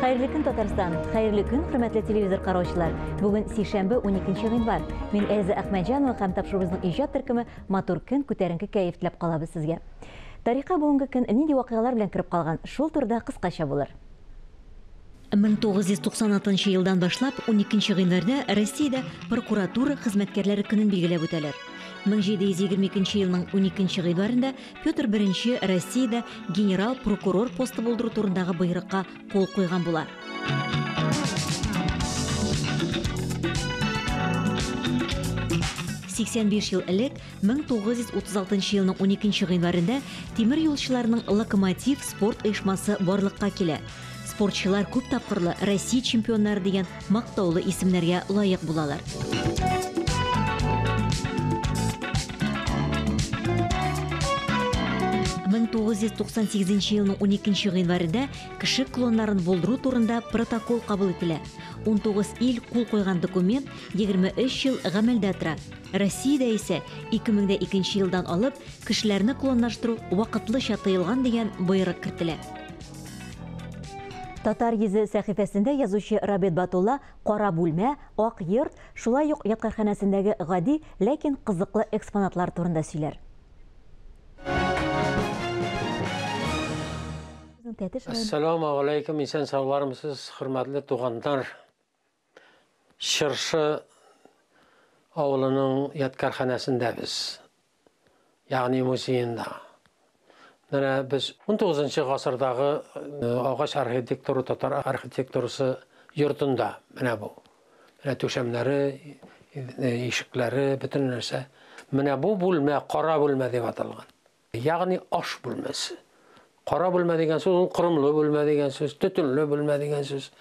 Хәерле көн, Татарстан. Хәерле көн, хөрмәтле телевизор караучылар. Бүген сишәмбе 12 гыйнвар. Мин Эльза Әхмәтҗанова һәм тапшырыбызның иҗат төркеме матур көн, күтәренке кәеф теләп калабыз сезгә. Тарихка бүгенге көн нинди вакыйгалар белән кереп калган? Шул турыда кыскача булыр. 1996 елдан башлап 12 гыйнварда Россиядә прокуратура хезмәткәрләре көнен билгеләп үтәләр. 1722 елның 12 гыйнварында Петр I Россиядә генерал прокурор посты булдыру турындагы буйрыкка кул куйган була. ...85 ел элек, 1936 елның 12 гыйнварында тимер юлчыларның локомотив спорт оешмасы барлыкка килә. Спортчылар күп тапкырлы Россия чемпионнары дигән мактаулы исемнәргә лаек булалар. ...1998 елның 12 гыйнварында кеше клоннарын булдыру турында протокол кабул ителә. 19 ил кул куйган документ 23 ел гамәлдә тора. Россиядә исә 2002 елдан алып кешеләрне клонлаштыру вакытлыча тыелган дигән боерык кертелә. Татар йөзе сәхифәсендә язучы Рабит Батулла кара бүлмә, ак йорт, шулай ук яткарханәсендәге гади, ләкин кызыклы экспонатлар турында сөйләр. Ассаламу алейкум, исән саулармысыз, хөрмәтле тугандар. Шыршы авылының яткарханәсендә без, ягъни музейында. Менә без 19-нчы гасырдагы агач архитектура, татар архитектурасы йортында, менә бу. Менә түшәмнәре, ишекләре, бөтен нәрсә. Менә бу бүлмә кара бүлмә дип аталган. Ягъни аш бүлмәсе. Кара бүлмә дигән сүз, ул кырымлы бүлмә дигән сүз, төтенле бүлмә дигән сүз.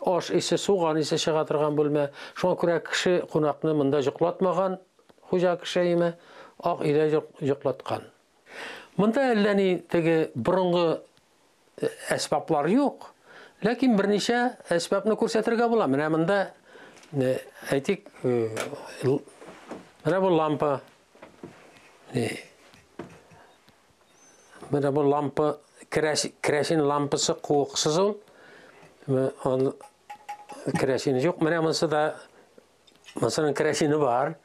Аш исе, суган исе чыга торган бүлмә. Шуңа күрә кеше кунакны монда йоклатмаган, хуҗа кешееме, ак өйдә йоклаткан. Монда әллә ни теге борынгы әсбаплар юк, ләкин берничә әсбапны күрсәтергә була. Менә монда әйтик, менә бу лампа. Менә бу лампа, керосин лампасы куыксыз ул. Керосин юк. Менә монсы да, монсының керосины бар.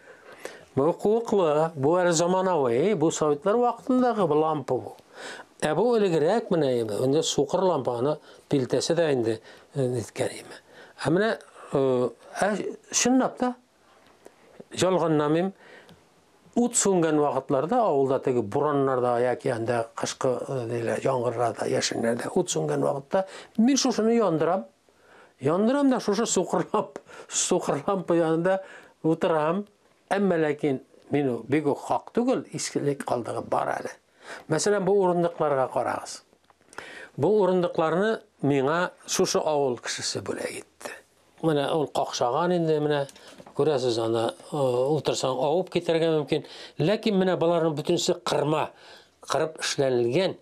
Бу куыклы, бу әле заманауи, бу Советлар вакытындагы лампа бу. Бу элегрәк менә име, инде сукыр лампаны пилтәсе дә инде ниткән име. Менә чынлап та жалганнамым, ут сүнгән вакытларда авылда теге бураннарда яки анда кышкы яңгырларда, яшеннәрдә ут сүнгән вакытта мин шушыны яндырам. Яндырам да шушы сукыр лампа янында утырам. Әмма ләкин мин бик хак түгел, искелек калдыгы бар әле. Мәсәлән, бу урындыкларга карагыз. Бу урындыкларны миңа шушы авыл кешесе бүләк итте. Менә ул какшаган инде, менә күрәсез, аны ултырсаң авып китәргә мөмкин. Ләкин менә буларның бөтенсе кырма, кырып эшләнелгән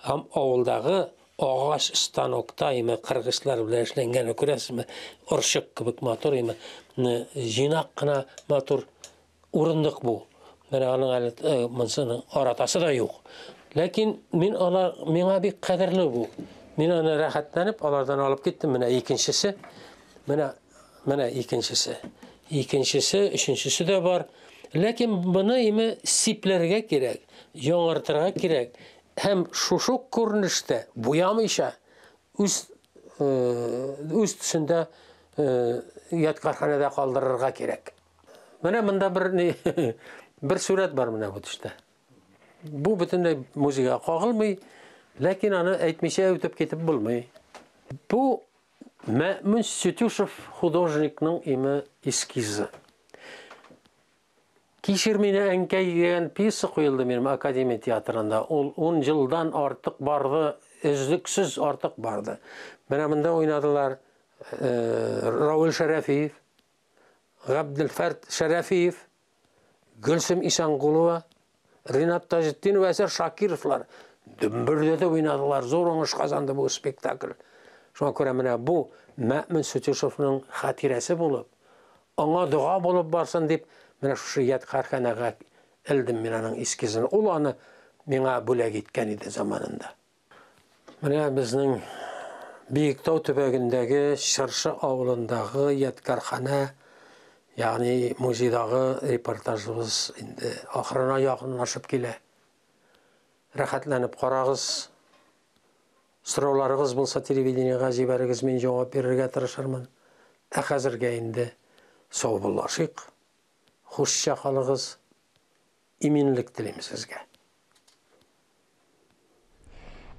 һәм авылдагы агач станокта име кыргычлар белән эшләнгән, күрәсезме? Орчык кебек матур име, җыйнак кына матур урындык бу. Менә аның әле монсының аратасы да юк. Ләкин мин алар миңа бик кадерле бу. Мин аны рәхәтләнеп алардан алып киттем. Менә икенчесе. Менә икенчесе. Икенчесе, өченчесе дә бар. Ләкин моны име сипләргә кирәк, яңартырга кирәк. Һәм шушы күренештә буямыйча үз төсендә яткарханәдә калдырырга кирәк. Менә монда бер сурәт бар менә бу төштә. Бу бөтенләй музейга кагылмый, ләкин аны әйтмичә үтеп китеп булмый. Бу Мәмүн Сютюшев художникның име эскизы. Кишер мине әнкәй дигән пьеса куелды минем Академия театрында. Ул 10 елдан артык барды, өзлексез артык барды. Менә монда уйнадылар Равил Шәрәфиев, Габделфәрд Шәрәфиев, Гөлсем Исәнкулова, Ринат Таҗетдинов, Әсәр Шакировлар. Дөмбөрдә дә уйнадылар. Зур уңыш казанды бу спектакль. Шуңа күрә менә бу Мәмүн Сютюшевның хатирәсе булып, аңа дуга булып барсын дип, менә шушы яткарханәгә элдем мин аның эскизын. Ул аны миңа бүләк иткән иде заманында. Менә безнең Бейіктау төбегіндегі Шыршы ауылындағы Ядкархана, яғни музейдағы репортажымыз енді ақырына жақынлашып келе. Рахатланып қарағыз, сұрауларыңыз болса телевидениеға жіберіңіз, мен жауап беруге тырышырмын. Қазірге енді сау болашық, хушша қалыңыз, иминлік тілейміз сізге.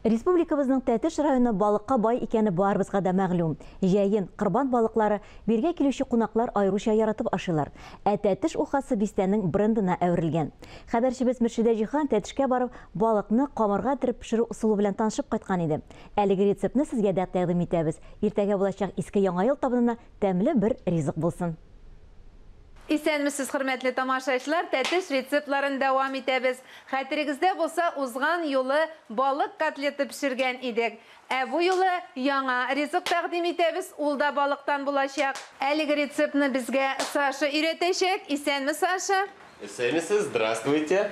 Республикабызның Тәтеш районы балыққа бай икәне барыбызга да мәгълүм. Җәен, кырбан балыклары биргә килүче кунаклар айрыша яратып ашыйлар. Тәтеш ухасы бистәнең брендына әверелгән. Хәбәрчебез Мөршидә Җихан Тәтешкә барып, балыкны камырга төреп пешерү усулы белән танышып кайткан иде. Әлеге рецептны сезгә дә тәкъдим итәбез. Иртәгә булачак иске яңа ел табынына тәмле бер ризык булсын. Исәнмесез, хөрмәтле тамашачылар, Тәтеш рецептларын дәвам итәбез. Хәтерегездә булса, узган юлы балык котлеты пешергән идек. Бу юлы яңа ризык тәкъдим итәбез, ул да балыктан булачак. Әлеге рецептны безгә Саша өйрәтәчәк. Исәнме, Саша? Исәнмесез, здравствуйте.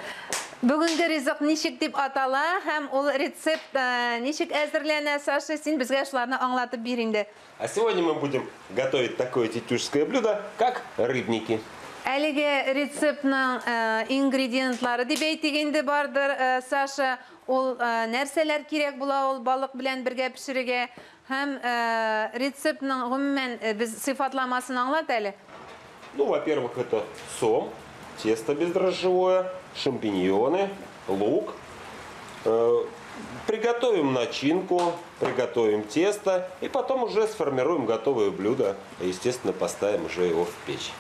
Бүгенге ризык ничек дип атала һәм ул рецепт ничек әзерләнә, Саша? Син безгә шуларны аңлатып бир инде. А сегодня мы будем готовить такое тетюшское блюдо, как рыбники. Әлеге рецептның ингредиентлары дип әйтик инде бардыр, Саша. Ул нәрсәләр кирәк була ул балык белән бергә пешерергә һәм рецептның гомумән без сыйфатламасын аңлат әле. Ну, во-первых, это сом, тесто бездрожжевое, шампиньоны, лук. Приготовим начинку, приготовим тесто и потом уже сформируем готовое блюдо. Естественно, поставим уже его в печь.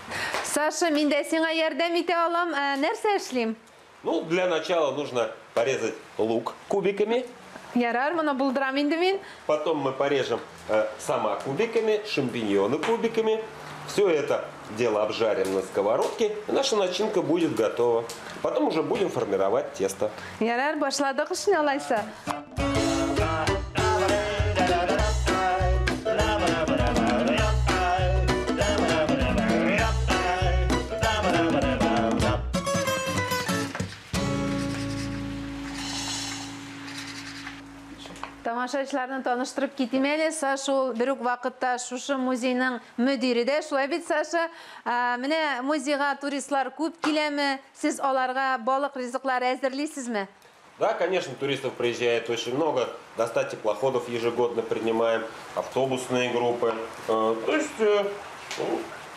Саша, мин дә сиңа ярдәм итә алам. Нәрсә эшлим? Ну, для начала нужно порезать лук кубиками. Ярар, моны булдырам инде мин. Потом мы порежем сама кубиками, шампиньоны кубиками. Все это дело обжарим на сковородке, и наша начинка будет готова. Потом уже будем формировать тесто. Ярар, башладык эшне алайса. Тамашачыларны таныштырып китим әле. Саша ул бер үк вакытта шушы музейның мөдире дә. Шулай бит, Саша? Менә музейга туристлар күп киләме? Сез аларга балык ризыклары әзерлисезме? Да, конечно, туристов приезжает очень много. До 100 теплоходов ежегодно принимаем, автобусные группы. То есть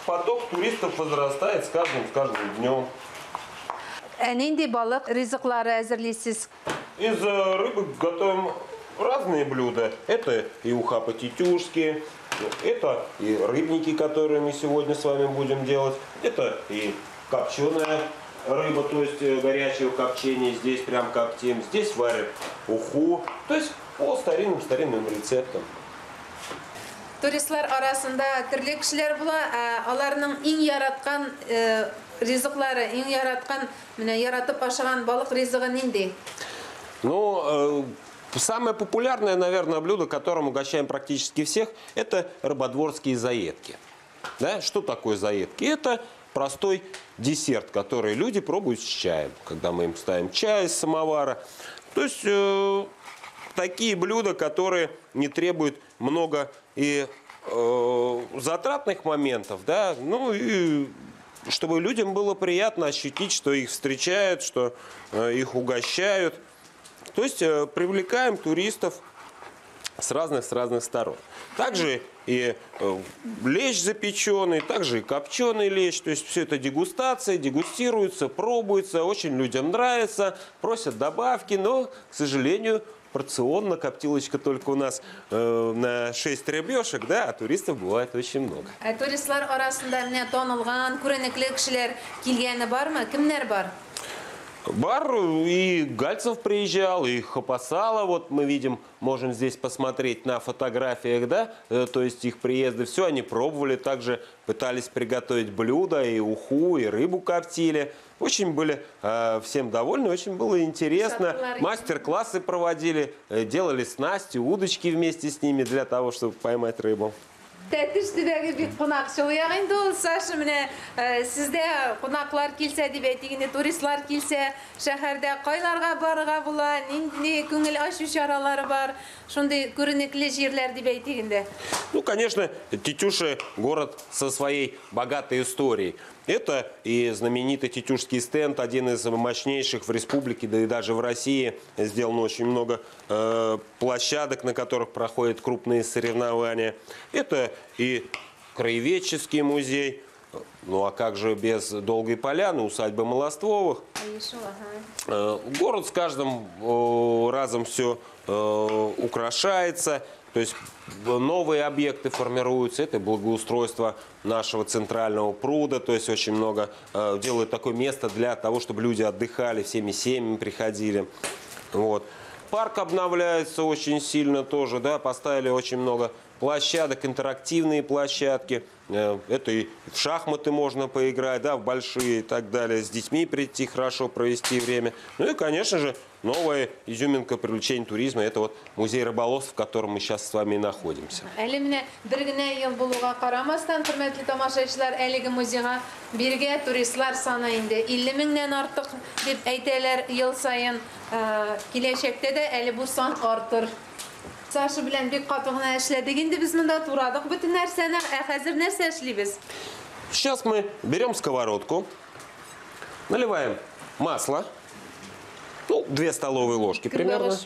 поток туристов возрастает с каждым днем. Нинди балык ризыклары әзерлисез? Из рыбы готовим разные блюда. Это и уха по-тетюшски, это и рыбники, которые мы сегодня с вами будем делать. Это и копченая рыба, то есть горячее копчение. Здесь прям коптим. Здесь варим уху. То есть по старинным рецептам. Туристлар арасында төрле кешеләр була. Аларның иң яраткан ризыклары, иң яраткан, менә яратып ашаган балык ризыгы нинди? Ну, самое популярное, наверное, блюдо, которым угощаем практически всех, это рыбодворские заедки. Да? Что такое заедки? Это простой десерт, который люди пробуют с чаем, когда мы им ставим чай из самовара. То есть такие блюда, которые не требуют много и затратных моментов, да, ну и чтобы людям было приятно ощутить, что их встречают, что их угощают. То есть привлекаем туристов с разных сторон. Также и лещ запеченный, также и копченый лещ. То есть все это дегустация, дегустируется, пробуется, очень людям нравится, просят добавки, но, к сожалению, порционно коптилочка только у нас на 6 ребешек, да, а туристов бывает очень много. Туристлар арасында менә танылган, күренекле кешеләр килгәне бармы? Кемнәр бар? Бар, и Гальцев приезжал, и Хапасала, вот мы видим, можем здесь посмотреть на фотографиях, да, то есть их приезды, все они пробовали, также пытались приготовить блюда, и уху, и рыбу коптили. Очень были всем довольны, очень было интересно. Мастер-классы проводили, делали снасти, удочки вместе с ними для того, чтобы поймать рыбу. Тәтіштідегі бик қонақшылы яғында ол Саша менә сездә қонақлар килсә дип әйтегенде туристлар килсә шәһәрдә кайларга барырга була, нинди күңел ачу чаралары бар, шундый күренекле җирләр дип әйтегенде. Ну, конечно, Тетюши город со своей богатой историей. Это и знаменитый Тетюшский стенд, один из мощнейших в республике, да и даже в России. Сделано очень много площадок, на которых проходят крупные соревнования. Это и краеведческий музей. Ну а как же без Долгой Поляны, усадьбы Молоствовых? Город с каждым разом все украшается. То есть новые объекты формируются, это благоустройство нашего центрального пруда, то есть очень много делают такое место для того, чтобы люди отдыхали, всеми семьями приходили. Вот. Парк обновляется очень сильно тоже, да, поставили очень много площадок, интерактивные площадки. Это и в шахматы можно поиграть, да, в большие и так далее, с детьми прийти, хорошо провести время. Ну и, конечно же, новая изюминка привлечения туризма – это вот музей рыболовства, в котором мы сейчас с вами и находимся. Әле менә бер генә ел булуга карамастан, хөрмәтле тамашачылар, әлеге музейга биргә туристлар саны инде 50 меңнән артык дип әйтәләр ел сайын. Киләчәктә дә әле бу сан артыр. Саша белән бик каты гына эшләдек инде без монда, турадык бөтен нәрсәне, хәзер нәрсә эшлибез? Сейчас мы берем сковородку, наливаем масло, ну, 2 столовые ложки примерно.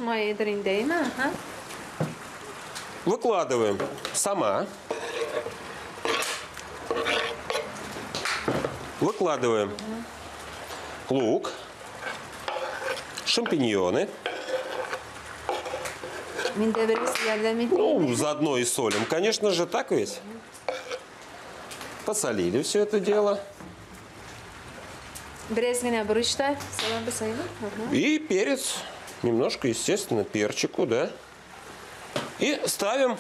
Выкладываем сама. Выкладываем лук, шампиньоны. Ну, заодно и солим. Конечно же, так ведь. Посолили все это дело. И перец. Немножко, естественно, перчику, да. И ставим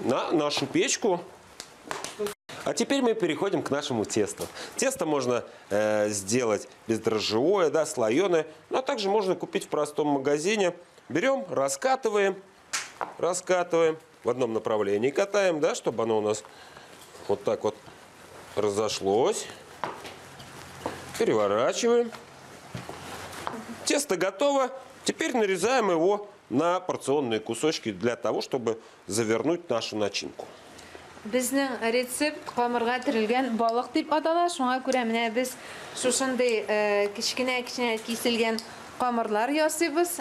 на нашу печку. А теперь мы переходим к нашему тесту. Тесто можно сделать бездрожжевое, да, слоеное. Но также можно купить в простом магазине. Берем, раскатываем в одном направлении, катаем, да, чтобы оно у нас вот так вот разошлось. Переворачиваем. Тесто готово. Теперь нарезаем его на порционные кусочки для того, чтобы завернуть нашу начинку. Безнең рецепт камырга төрелгән балык дип атала. Шуңа күрә менә без шушындый кичкенә киселгән камырлар ясыйбыз.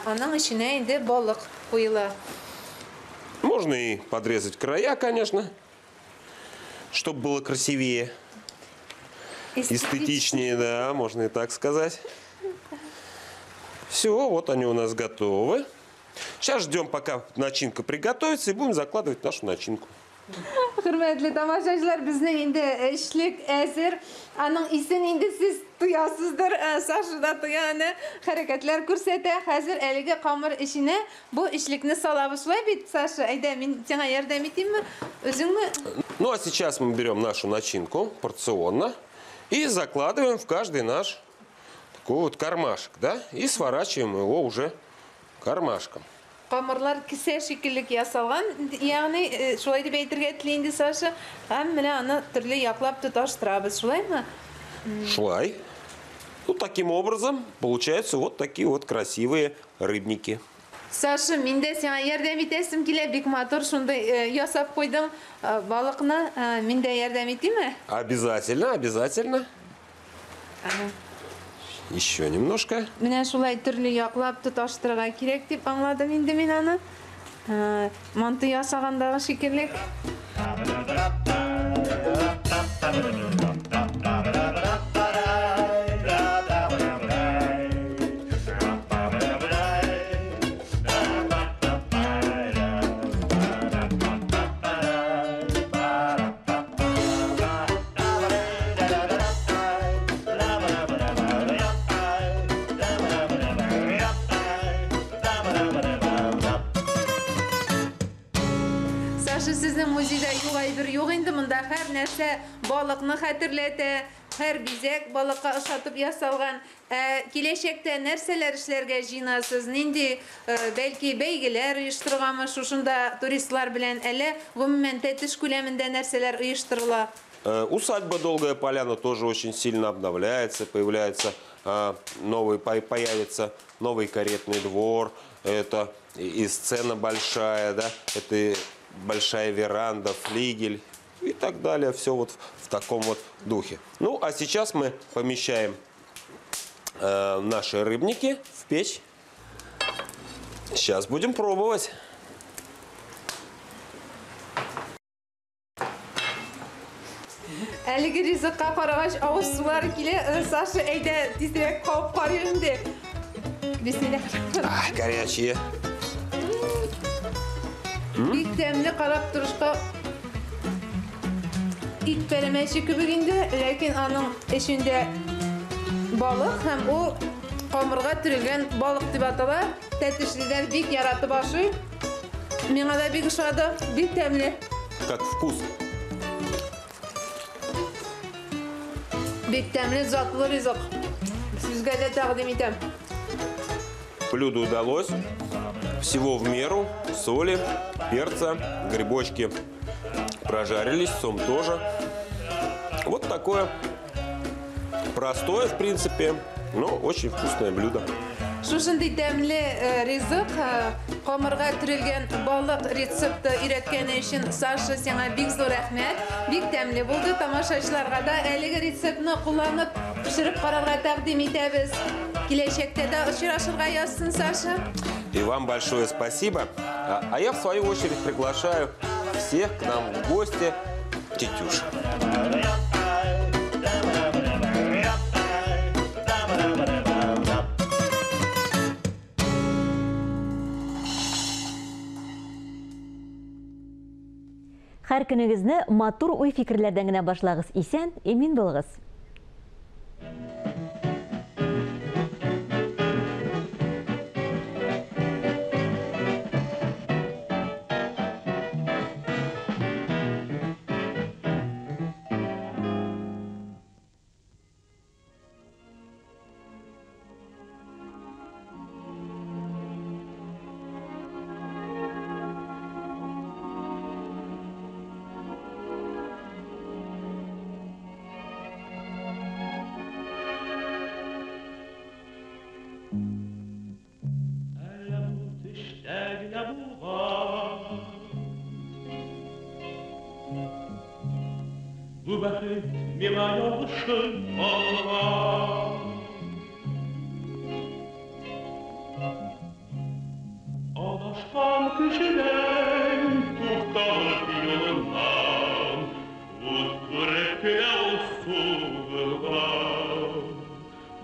Аның иченә инде балык куела. Можно и подрезать края, конечно, чтобы было красивее, эстетичнее, да, можно и так сказать. Все, вот они у нас готовы. Сейчас ждем, пока начинка приготовится, и будем закладывать нашу начинку. Хөрмәтле тамашачылар, безнең инде эшлек әзер. Аның исен инде сез туясыздыр. Саша да туяны хәрәкәтләр күрсәтә. Хәзер әлеге камыр эченә бу эшлекне салабыз. Шулай бит, Саша? Әйдә, мин сиңа ярдәм итимме? Үзеңме? Ну, а сейчас мы берем нашу начинку порционно и закладываем в каждый наш такой вот кармашек, да? И сворачиваем его уже кармашком. Камырлар кисә шикеллек ясалган, ягъни шулай дип әйтергә тели инде Саша. Һәм менә аны төрле яклап тоташтырабыз, шулаймы? Шулай. Вот таким образом получаются вот такие вот красивые рыбники. Саша, мин дә сиңа ярдәм итәсем килә, бик матур шундай ясап куйдым балыкны. Мин дә ярдәм итимме? Обязательно, обязательно. Еще немножко. Менә шулай төрле яклап тоташтырырга кирәк дип аңладым инде мин аны. Манты ясагандагы шикеллек. Сезнең музейда югай бер юк инде, монда һәр нәрсә балыкны хәтерләтә, Her bizek balıkka ışatıp yasalgan. Kileşekte nerseler işlerge jinasız? Nindi belki beygiler uyuşturganmı şuşunda turistlar bilen ele gümmen tetiş küleminde nerseler uyuşturula? Усадьба Долгая Поляна тоже очень сильно обновляется, появится новый каретный двор, это и сцена большая, да, это большая веранда, флигель и так далее, все вот в таком вот духе. Ну, а сейчас мы помещаем наши рыбники в печь. Сейчас будем пробовать. Әлігі ризыққа қарағаш ауыз сулар келе, Саша әйді тезірек қауып қарайым де. Бесмелі қарап. Горячие. Бик тәмлі қарап тұрышқа ит пәрімәші күбігінде, ләкин аның ішінде балық, һәм ол қамырға түрілген балық деп атала. Тәтішлілер бик яраты башы. Меңа да бик ұшады, бик тәмлі. Как вкус. Бик тәмлі затлы ризық. Сізге де тәқдим етем. Блюдо удалось. Всего в меру. Соли, перца, грибочки прожарились, сом тоже. Вот такое простое, в принципе, но очень вкусное блюдо. Шушындай тәмлі ризық, қамырға түрілген балық рецепті үйреткені үшін Саша сеңа бик зор рәхмет. Бик тәмлі болды. Тамашашыларға да әлігі рецептіні қоланып, пішіріп қарарға тәқдим етеміз. Келешекте де ұшырашырға yazsın, Саша. И вам большое спасибо. А я, в свою очередь, приглашаю всех к нам в гости тетюш. Һәр көнегезне матур уй фикерләрдән генә башлагыз. Исән, эмин булыгыз. Bu bəxit mimə yoluşum olma. Adaşqan kişinin tuğdalıq yolundan Utqırıq ya usuldan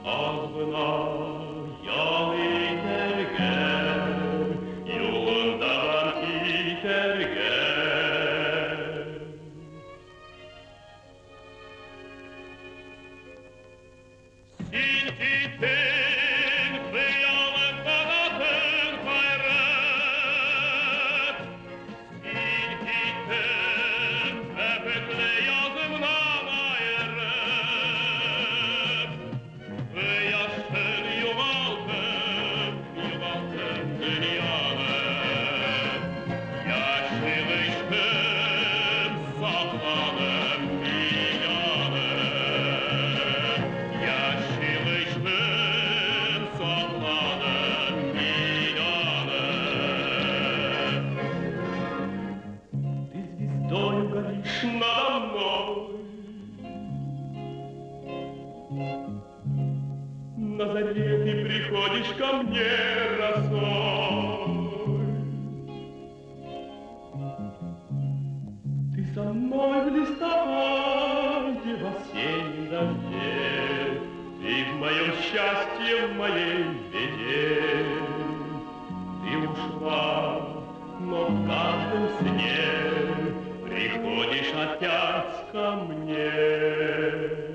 Ağına yal itergən Yolundan itergən На заре ты приходишь ко мне росой. Ты со мной в листопаде, в осеннем дожде, ты в моем счастье, в моей беде. Ты ушла, но в каждом сне приходишь опять ко мне.